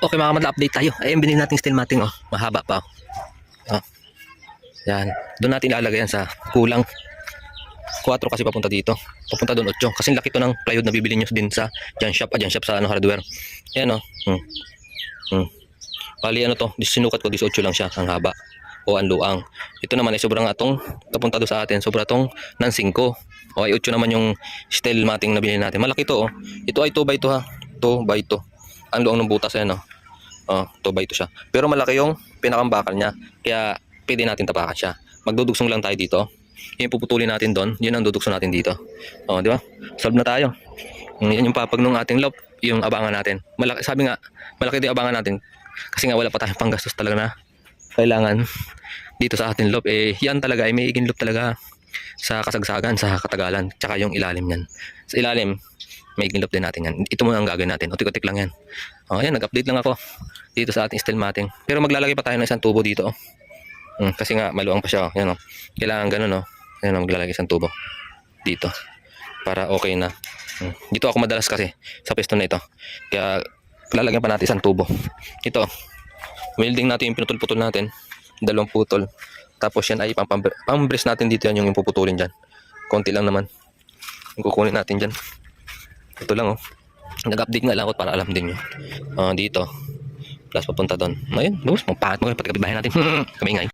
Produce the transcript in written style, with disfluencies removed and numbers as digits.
Okay mga kamadla, update tayo. Ayun, binili natin steel matting, oh. Mahaba pa, oh. Oh. Yan. Doon natin ilalagay yan sa kulang 4 kasi papunta dito. Papunta doon 8. Kasi laki to ng plywood na bibili nyo din sa Jan Shop. Jan Shop sa ano, hardware. Yan, oh. Bali ano to, sinukat ko 18 lang siya ang haba o ang luang. Ito naman ay sobrang atong papunta doon sa atin. Sobra tong ng 5. O ay 8 naman yung steel matting na binili natin. Malaki to, oh. Ito ay 2x2 ha. 2x2. Ang luang ng butas yan, oh. Oh, 2x2 siya. Pero malaki yung pinakambakal niya. Kaya pwede natin tapakan siya. Magdudugsong lang tayo dito. Yung puputulin natin doon, yun ang dudugsong natin dito. Oh, di ba? Solve na tayo. Yan yung papag ng ating loop, yung abangan natin. Malaki, sabi nga, malaki din abangan natin. Kasi nga wala pa tayong panggastos talaga na kailangan dito sa ating loop. Eh, yan talaga, ay may igin loop talaga sa kasagsagan, sa katagalan. Tsaka yung ilalim yan. Sa ilalim, may igin loop din natin yan. Ito muna ang gagawin natin. Utik-utik lang yan. Oh, ayan, nag-update lang ako dito sa ating steel matting. Pero maglalagay pa tayo ng isang tubo dito, oh. Kasi nga maluwang pa siya, oh. Yan, oh. Kailangan ganun, oh. Ayan, oh, maglalagay isang tubo dito para okay na. Dito ako madalas kasi sa piston na ito. Kaya lalagyan pa natin isang tubo. Ito, welding natin yung pinutol-putol natin. 2 putol. Tapos yan ay pang-brace natin dito, yan yung puputulin dyan. Konti lang naman yung kukunin natin dyan. Ito lang, oh. Nag-update nga lang ako para alam din nyo. Dito plus papunta doon. Ayun, lubos, pangpahat mo pati kapitbahay natin. Kami ingay.